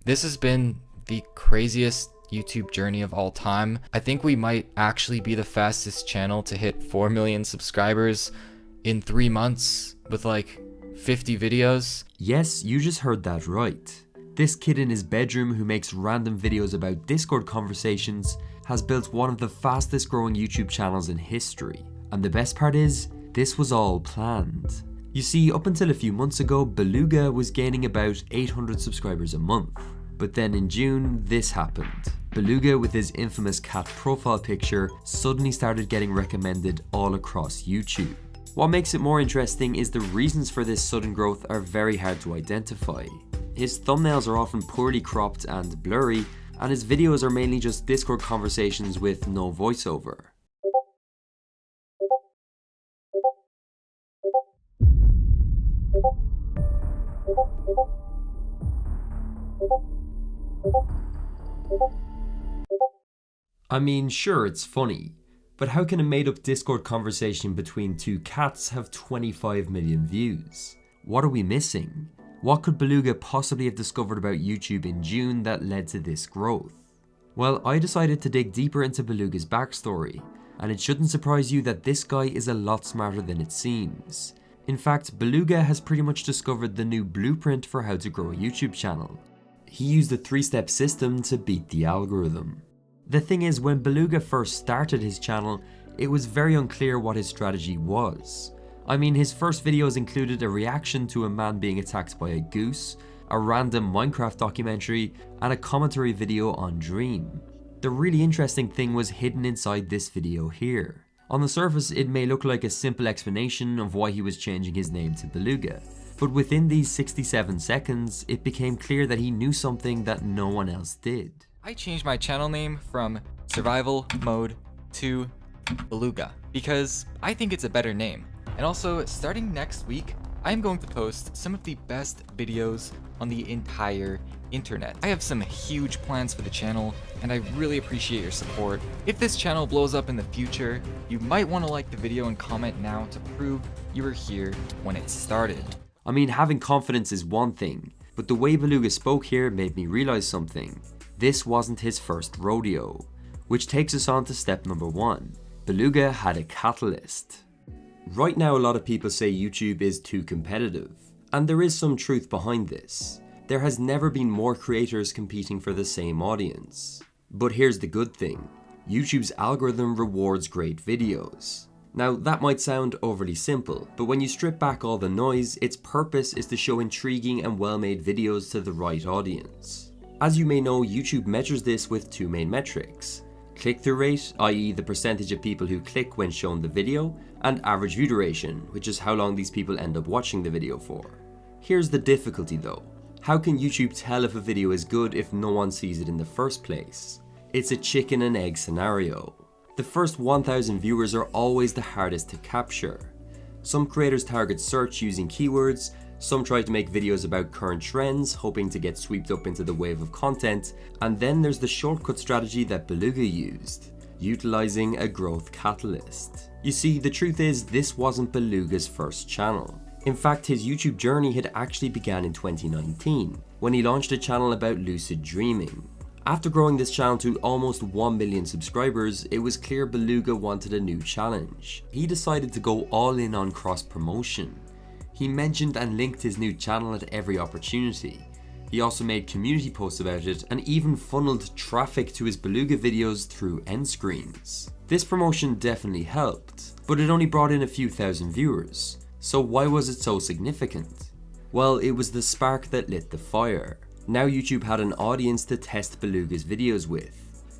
This has been the craziest YouTube journey of all time. I think we might actually be the fastest channel to hit 4 million subscribers in 3 months with like 50 videos. Yes, you just heard that right. This kid in his bedroom who makes random videos about Discord conversations has built one of the fastest growing YouTube channels in history. And the best part is, this was all planned. You see, up until a few months ago, Beluga was gaining about 800 subscribers a month. But then in June, this happened. Beluga, with his infamous cat profile picture, suddenly started getting recommended all across YouTube. What makes it more interesting is the reasons for this sudden growth are very hard to identify. His thumbnails are often poorly cropped and blurry, and his videos are mainly just Discord conversations with no voiceover. I mean, sure, it's funny, but how can a made-up Discord conversation between two cats have 25 million views? What are we missing? What could Beluga possibly have discovered about YouTube in June that led to this growth? Well, I decided to dig deeper into Beluga's backstory, and it shouldn't surprise you that this guy is a lot smarter than it seems. In fact, Beluga has pretty much discovered the new blueprint for how to grow a YouTube channel. He used a 3-step system to beat the algorithm. The thing is, when Beluga first started his channel, it was very unclear what his strategy was. I mean, his first videos included a reaction to a man being attacked by a goose, a random Minecraft documentary, and a commentary video on Dream. The really interesting thing was hidden inside this video here. On the surface, it may look like a simple explanation of why he was changing his name to Beluga, but within these 67 seconds, it became clear that he knew something that no one else did. I changed my channel name from Survival Mode to Beluga because I think it's a better name. And also, starting next week, I'm going to post some of the best videos on the entire internet. I have some huge plans for the channel, and I really appreciate your support. If this channel blows up in the future, you might want to like the video and comment now to prove you were here when it started. I mean, having confidence is one thing, but the way Beluga spoke here made me realize something. This wasn't his first rodeo. Which takes us on to step number 1. Beluga had a catalyst. Right now, a lot of people say YouTube is too competitive, and there is some truth behind this. There has never been more creators competing for the same audience. But here's the good thing. YouTube's algorithm rewards great videos. Now, that might sound overly simple, but when you strip back all the noise, its purpose is to show intriguing and well-made videos to the right audience. As you may know, YouTube measures this with 2 main metrics. Click-through rate, i.e. the percentage of people who click when shown the video, and average view duration, which is how long these people end up watching the video for. Here's the difficulty though. How can YouTube tell if a video is good if no one sees it in the first place? It's a chicken and egg scenario. The first 1,000 viewers are always the hardest to capture. Some creators target search using keywords, some try to make videos about current trends, hoping to get swept up into the wave of content, and then there's the shortcut strategy that Beluga used, utilizing a growth catalyst. You see, the truth is, this wasn't Beluga's first channel. In fact, his YouTube journey had actually began in 2019, when he launched a channel about lucid dreaming. After growing this channel to almost 1 million subscribers, it was clear Beluga wanted a new challenge. He decided to go all in on cross-promotion. He mentioned and linked his new channel at every opportunity. He also made community posts about it and even funneled traffic to his Beluga videos through end screens. This promotion definitely helped, but it only brought in a few thousand viewers. So why was it so significant? Well, it was the spark that lit the fire. Now YouTube had an audience to test Beluga's videos with.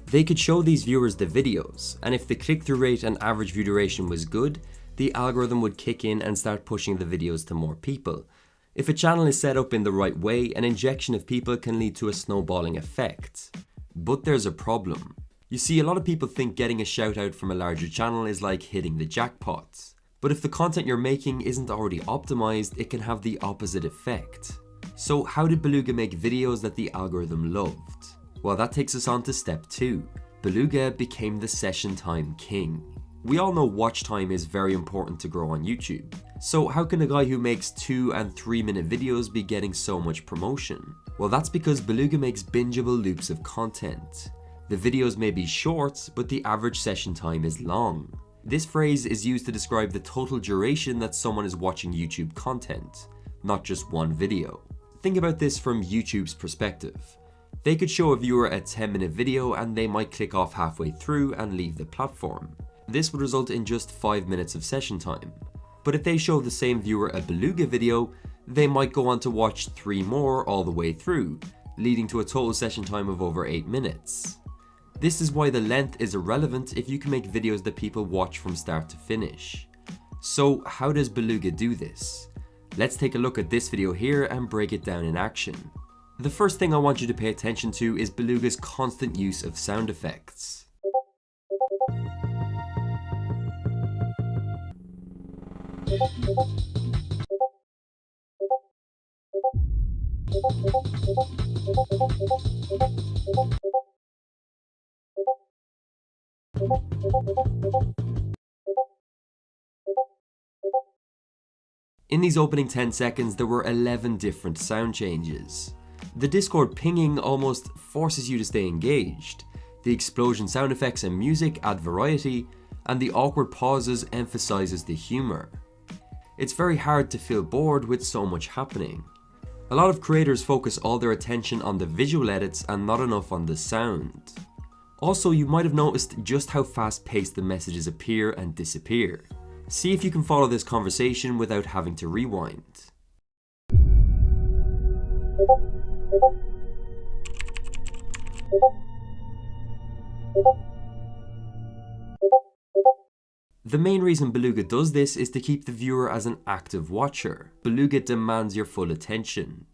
They could show these viewers the videos, and if the click-through rate and average view duration was good, the algorithm would kick in and start pushing the videos to more people. If a channel is set up in the right way, an injection of people can lead to a snowballing effect. But there's a problem. You see, a lot of people think getting a shout out from a larger channel is like hitting the jackpot. But if the content you're making isn't already optimized, it can have the opposite effect. So how did Beluga make videos that the algorithm loved? Well, that takes us on to step 2. Beluga became the session time king. We all know watch time is very important to grow on YouTube. So how can a guy who makes 2 and 3 minute videos be getting so much promotion? Well, that's because Beluga makes bingeable loops of content. The videos may be short, but the average session time is long. This phrase is used to describe the total duration that someone is watching YouTube content, not just one video. Think about this from YouTube's perspective. They could show a viewer a 10-minute video and they might click off halfway through and leave the platform. This would result in just 5 minutes of session time. But if they show the same viewer a Beluga video, they might go on to watch 3 more all the way through, leading to a total session time of over 8 minutes. This is why the length is irrelevant if you can make videos that people watch from start to finish. So how does Beluga do this? Let's take a look at this video here and break it down in action. The first thing I want you to pay attention to is Beluga's constant use of sound effects. In these opening 10 seconds, there were 11 different sound changes. The Discord pinging almost forces you to stay engaged. The explosion sound effects and music add variety, and the awkward pauses emphasizes the humor. It's very hard to feel bored with so much happening. A lot of creators focus all their attention on the visual edits and not enough on the sound. Also, you might have noticed just how fast-paced the messages appear and disappear. See if you can follow this conversation without having to rewind. The main reason Beluga does this is to keep the viewer as an active watcher. Beluga demands your full attention.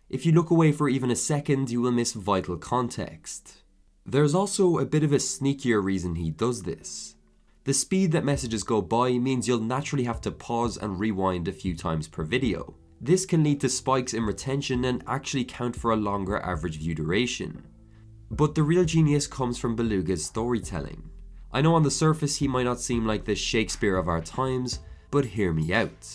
If you look away for even a second, you will miss vital context. There's also a bit of a sneakier reason he does this. The speed that messages go by means you'll naturally have to pause and rewind a few times per video. This can lead to spikes in retention and actually count for a longer average view duration. But the real genius comes from Beluga's storytelling. I know on the surface he might not seem like the Shakespeare of our times, but hear me out.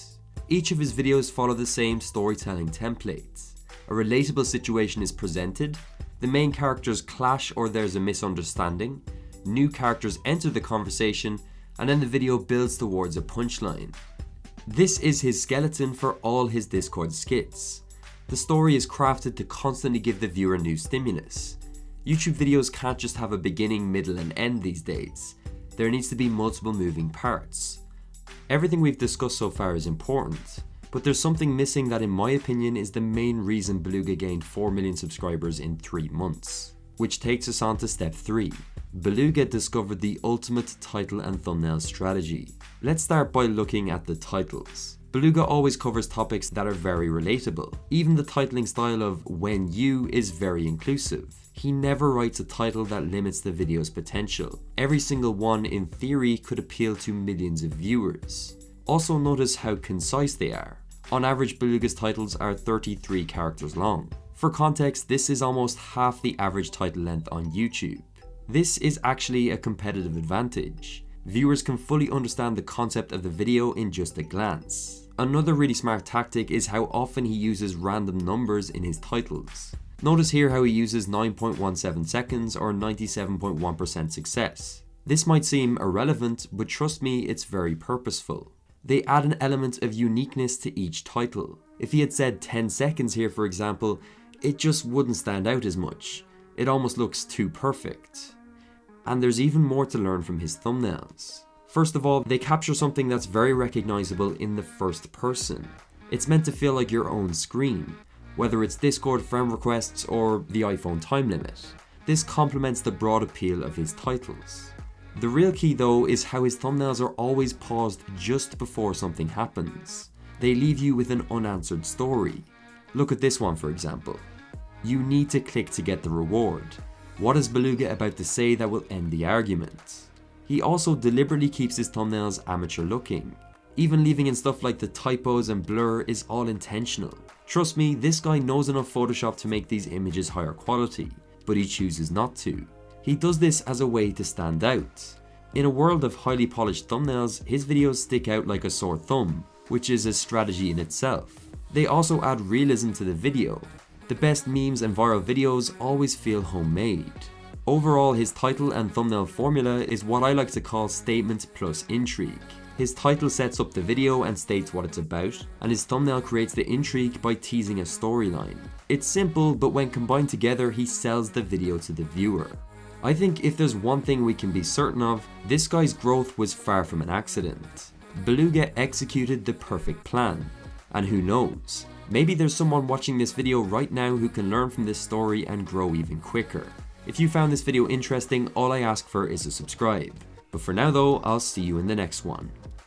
Each of his videos follow the same storytelling template. A relatable situation is presented, the main characters clash or there's a misunderstanding, new characters enter the conversation, and then the video builds towards a punchline. This is his skeleton for all his Discord skits. The story is crafted to constantly give the viewer new stimulus. YouTube videos can't just have a beginning, middle, and end these days. There needs to be multiple moving parts. Everything we've discussed so far is important, but there's something missing that in my opinion is the main reason Beluga gained 4 million subscribers in 3 months. Which takes us on to step 3. Beluga discovered the ultimate title and thumbnail strategy. Let's start by looking at the titles. Beluga always covers topics that are very relatable. Even the titling style of When You is very inclusive. He never writes a title that limits the video's potential. Every single one in theory could appeal to millions of viewers. Also notice how concise they are. On average, Beluga's titles are 33 characters long. For context, this is almost half the average title length on YouTube. This is actually a competitive advantage. Viewers can fully understand the concept of the video in just a glance. Another really smart tactic is how often he uses random numbers in his titles. Notice here how he uses 9.17 seconds or 97.1% success. This might seem irrelevant, but trust me, it's very purposeful. They add an element of uniqueness to each title. If he had said 10 seconds here, for example, it just wouldn't stand out as much. It almost looks too perfect. And there's even more to learn from his thumbnails. First of all, they capture something that's very recognizable in the first person. It's meant to feel like your own screen, whether it's Discord friend requests or the iPhone time limit. This complements the broad appeal of his titles. The real key though is how his thumbnails are always paused just before something happens. They leave you with an unanswered story. Look at this one for example. You need to click to get the reward. What is Beluga about to say that will end the argument? He also deliberately keeps his thumbnails amateur looking. Even leaving in stuff like the typos and blur is all intentional. Trust me, this guy knows enough Photoshop to make these images higher quality, but he chooses not to. He does this as a way to stand out. In a world of highly polished thumbnails, his videos stick out like a sore thumb, which is a strategy in itself. They also add realism to the video. The best memes and viral videos always feel homemade. Overall, his title and thumbnail formula is what I like to call statement plus intrigue. His title sets up the video and states what it's about, and his thumbnail creates the intrigue by teasing a storyline. It's simple, but when combined together, he sells the video to the viewer. I think if there's one thing we can be certain of, this guy's growth was far from an accident. Beluga executed the perfect plan. And who knows, maybe there's someone watching this video right now who can learn from this story and grow even quicker. If you found this video interesting, all I ask for is a subscribe. But for now though, I'll see you in the next one.